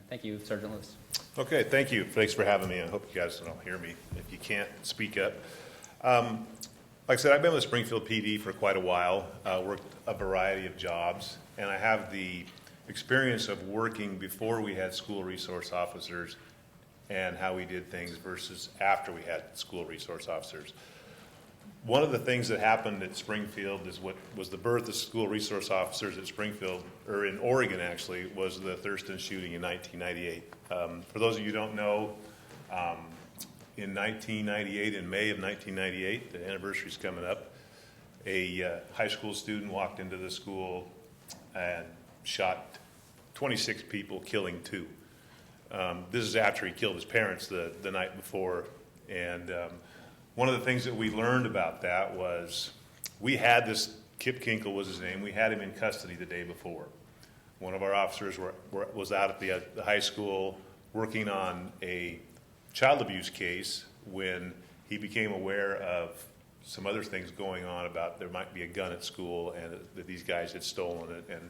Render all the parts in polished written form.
Thank you, Sergeant Lewis. Okay, thank you. Thanks for having me. I hope you guys don't hear me. If you can't, speak up. Like I said, I've been with Springfield PD for quite a while, worked a variety of jobs, and I have the experience of working before we had school resource officers and how we did things versus after we had school resource officers. One of the things that happened at Springfield is what was the birth of school resource officers at Springfield, or in Oregon actually, was the Thurston shooting in 1998. For those of you who don't know, in 1998, in May of 1998, the anniversary's coming up, a high school student walked into the school and shot 26 people, killing 2. This is after he killed his parents the night before, and one of the things that we learned about that was we had this, Kip Kinkle was his name, we had him in custody the day before. One of our officers was out at the high school working on a child abuse case when he became aware of some other things going on about there might be a gun at school and that these guys had stolen it. And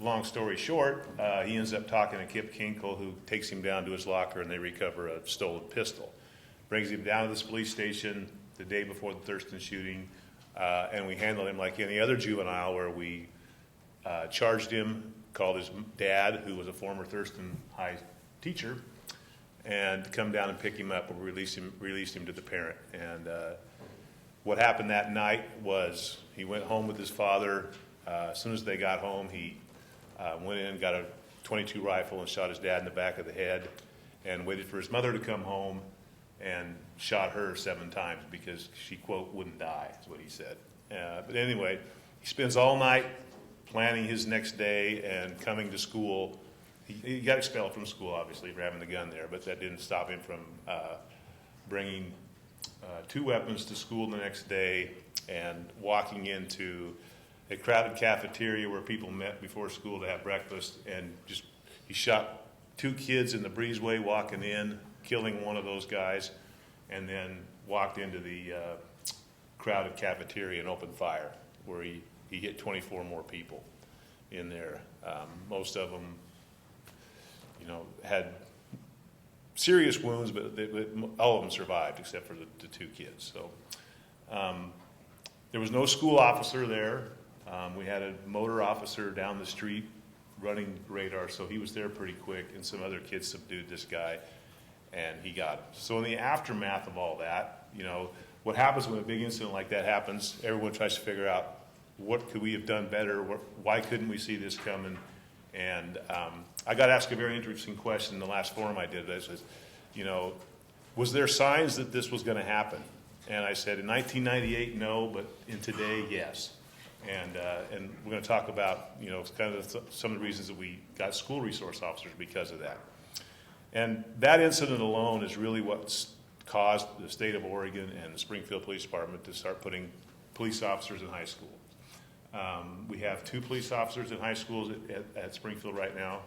long story short, he ends up talking to Kip Kinkle, who takes him down to his locker and they recover a stolen pistol. Brings him down to this police station the day before the Thurston shooting, and we handled him like any other juvenile, where we charged him, called his dad, who was a former Thurston High teacher, and come down and pick him up and released him to the parent. And what happened that night was he went home with his father. As soon as they got home, he went in, got a .22 rifle and shot his dad in the back of the head, and waited for his mother to come home and shot her 7 times because she, quote, wouldn't die, is what he said. But anyway, he spends all night planning his next day and coming to school. He got expelled from school, obviously, for having the gun there, but that didn't stop him from bringing 2 weapons to school the next day and walking into a crowded cafeteria where people met before school to have breakfast, and just he shot 2 kids in the breezeway walking in, killing one of those guys, and then walked into the crowded cafeteria and opened fire, where he hit 24 more people in there. Most of them, had serious wounds, but all of them survived except for the 2 kids. So there was no school officer there. We had a motor officer down the street running radar, so he was there pretty quick, and some other kids subdued this guy, and he got him. So in the aftermath of all that, what happens when a big incident like that happens, everyone tries to figure out what could we have done better, why couldn't we see this coming? And I got asked a very interesting question in the last forum I did. I said, was there signs that this was going to happen? And I said, in 1998, no, but in today, yes. And we're going to talk about, kind of some of the reasons that we got school resource officers because of that. And that incident alone is really what's caused the state of Oregon and the Springfield Police Department to start putting police officers in high school. We have 2 police officers in high schools at Springfield right now.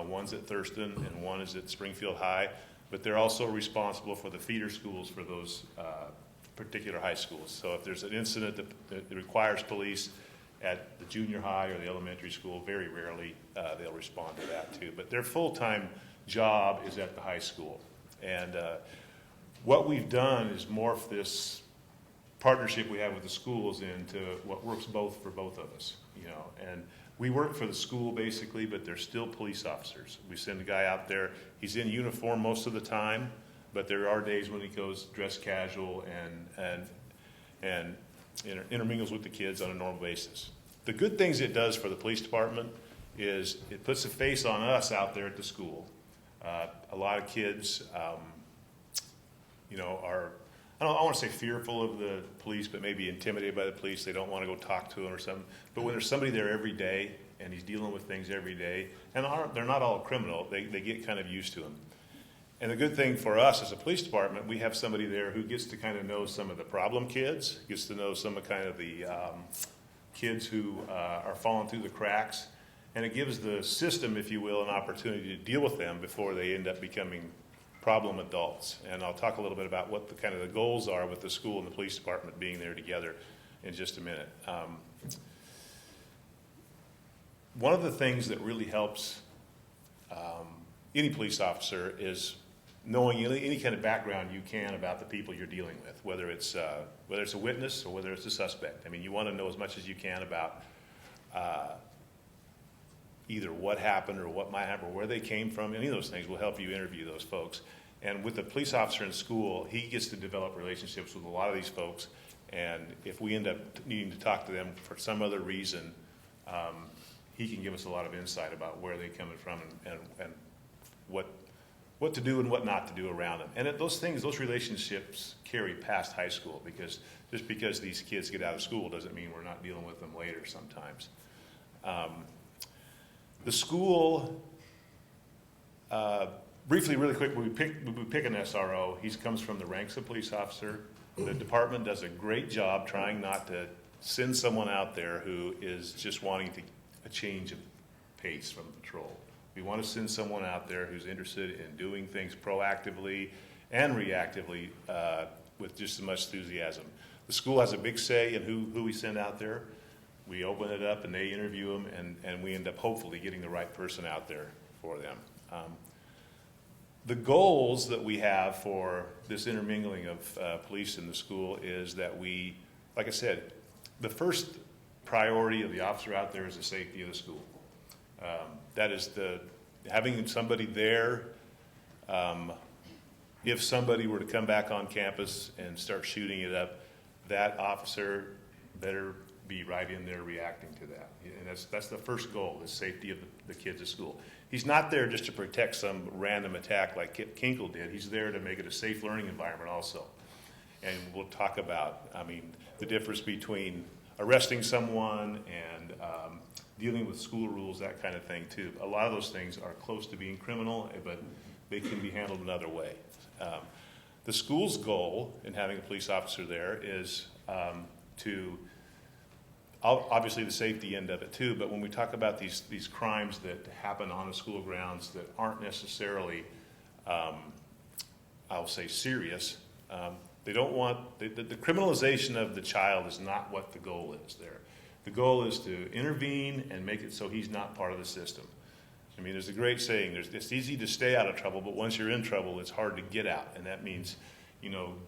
One's at Thurston and one is at Springfield High, but they're also responsible for the feeder schools for those particular high schools. So if there's an incident that requires police at the junior high or the elementary school, very rarely they'll respond to that too. But their full-time job is at the high school. And what we've done is morph this partnership we have with the schools into what works for both of us, and we work for the school basically, but they're still police officers. We send a guy out there, he's in uniform most of the time, but there are days when he goes dressed casual and intermingles with the kids on a normal basis. The good things it does for the police department is it puts a face on us out there at the school. A lot of kids, are, I want to say fearful of the police, but maybe intimidated by the police. They don't want to go talk to them or something. But when there's somebody there every day and he's dealing with things every day, and they're not all criminal, they get kind of used to him. And the good thing for us as a police department, we have somebody there who gets to kind of know some of the problem kids, gets to know some of kind of the kids who are falling through the cracks, and it gives the system, if you will, an opportunity to deal with them before they end up becoming problem adults. And I'll talk a little bit about what the kind of the goals are with the school and the police department being there together in just a minute. One of the things that really helps any police officer is knowing any kind of background you can about the people you're dealing with, whether it's a witness or whether it's a suspect. I mean, you want to know as much as you can about either what happened or what might happen or where they came from. Any of those things will help you interview those folks. And with the police officer in school, he gets to develop relationships with a lot of these folks. And if we end up needing to talk to them for some other reason, he can give us a lot of insight about where they're coming from and what to do and what not to do around them. And those relationships carry past high school, because just because these kids get out of school doesn't mean we're not dealing with them later sometimes. The school, briefly, really quick, we pick an SRO. He comes from the ranks of police officer. The department does a great job trying not to send someone out there who is just wanting a change of pace from patrol. We want to send someone out there who's interested in doing things proactively and reactively with just as much enthusiasm. The school has a big say in who we send out there. We open it up and they interview them, and we end up hopefully getting the right person out there for them. The goals that we have for this intermingling of police in the school is that we, like I said, the first priority of the officer out there is the safety of the school. That is having somebody there. If somebody were to come back on campus and start shooting it up, that officer better be right in there reacting to that. And that's the first goal, the safety of the kids at school. He's not there just to protect some random attack like Kinkle did. He's there to make it a safe learning environment also. And we'll talk about, the difference between arresting someone and dealing with school rules, that kind of thing too. A lot of those things are close to being criminal, but they can be handled another way. The school's goal in having a police officer there is to, obviously the safety end of it too, but when we talk about these crimes that happen on the school grounds that aren't necessarily, I'll say, serious, they don't want, the criminalization of the child is not what the goal is there. The goal is to intervene and make it so he's not part of the system. There's a great saying, it's easy to stay out of trouble, but once you're in trouble, it's hard to get out. And that means,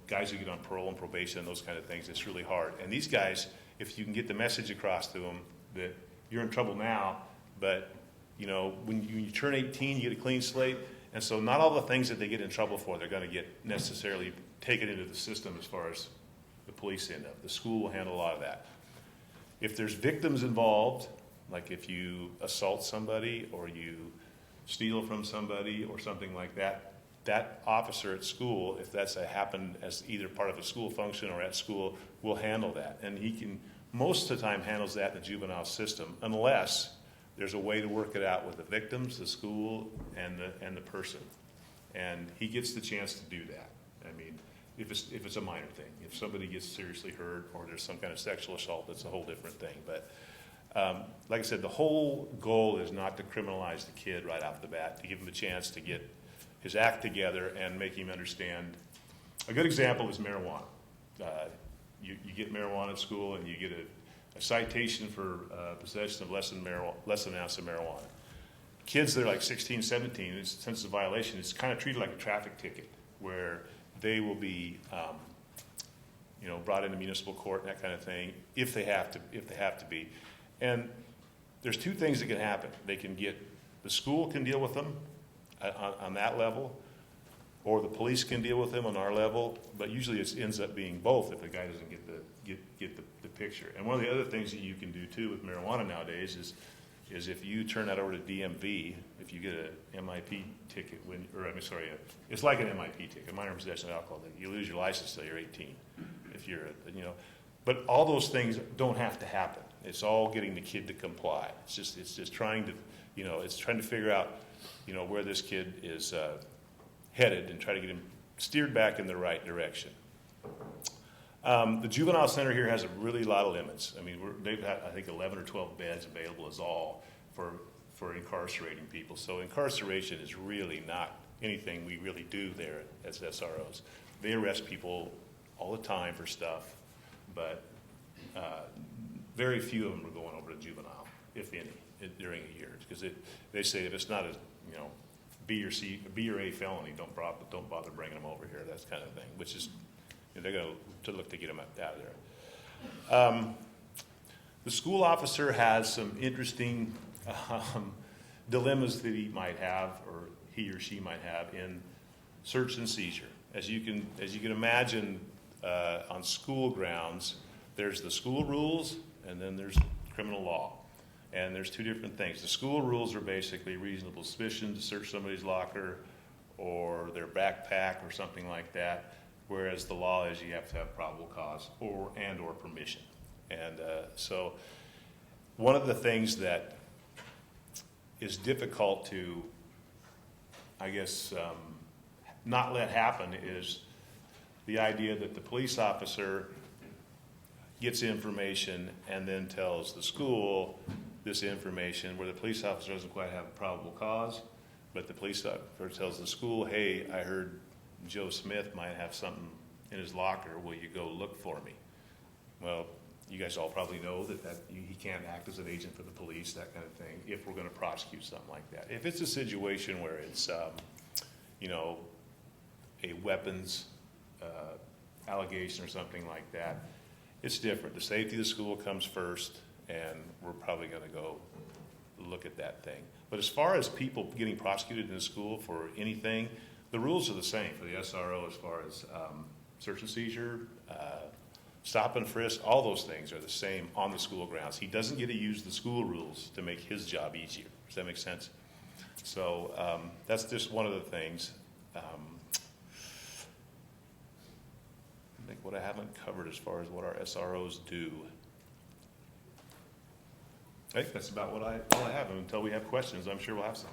guys who get on parole and probation and those kind of things, it's really hard. And these guys, if you can get the message across to them that you're in trouble now, but, when you turn 18, you get a clean slate. And so not all the things that they get in trouble for, they're going to get necessarily taken into the system as far as the police end up. The school will handle a lot of that. If there's victims involved, like if you assault somebody or you steal from somebody or something like that, that officer at school, if that's happened as either part of a school function or at school, will handle that. And he can, most of the time, handles that in the juvenile system, unless there's a way to work it out with the victims, the school, and the person. And he gets the chance to do that. If it's a minor thing. If somebody gets seriously hurt or there's some kind of sexual assault, that's a whole different thing. But like I said, the whole goal is not to criminalize the kid right off the bat, to give him a chance to get his act together and make him understand. A good example is marijuana. You get marijuana at school and you get a citation for possession of less than an ounce of marijuana. Kids that are like 16, 17, since it's a violation, it's kind of treated like a traffic ticket where they will be, brought into municipal court and that kind of thing if they have to be. And there's two things that can happen. The school can deal with them on that level, or the police can deal with them on our level. But usually it ends up being both if the guy doesn't get the picture. And one of the other things that you can do too with marijuana nowadays is if you turn that over to DMV, if you get a MIP ticket, it's like an MIP ticket, minor possession of alcohol. You lose your license till you're 18. If you're, but all those things don't have to happen. It's all getting the kid to comply. It's just trying to, it's trying to figure out, where this kid is headed and try to get him steered back in the right direction. The juvenile center here has a really lot of limits. They've got, I think, 11 or 12 beds available is all for incarcerating people. So incarceration is really not anything we really do there as SROs. They arrest people all the time for stuff, but very few of them are going over to juvenile, if any, during a year. Because they say if it's not B or A felony, don't bother bringing them over here, that kind of thing, which is, they're going to look to get them out of there. The school officer has some interesting dilemmas that he might have, or he or she might have, in search and seizure. As you can imagine, on school grounds, there's the school rules, and then there's criminal law. And there's two different things. The school rules are basically reasonable suspicion to search somebody's locker or their backpack or something like that, whereas the law is you have to have probable cause or permission. And so one of the things that is difficult to, I guess, not let happen is the idea that the police officer gets information and then tells the school this information, where the police officer doesn't quite have a probable cause, but the police officer tells the school, hey, I heard Joe Smith might have something in his locker, will you go look for me? Well, you guys all probably know that he can't act as an agent for the police, that kind of thing, if we're going to prosecute something like that. If it's a situation where it's, a weapons allegation or something like that, it's different. The safety of the school comes first, and we're probably going to go look at that thing. But as far as people getting prosecuted in the school for anything, the rules are the same for the SRO as far as search and seizure, stop and frisk, all those things are the same on the school grounds. He doesn't get to use the school rules to make his job easier. Does that make sense? So that's just one of the things. I think what I haven't covered as far as what our SROs do. I think that's about all I have. Until we have questions, I'm sure we'll have some.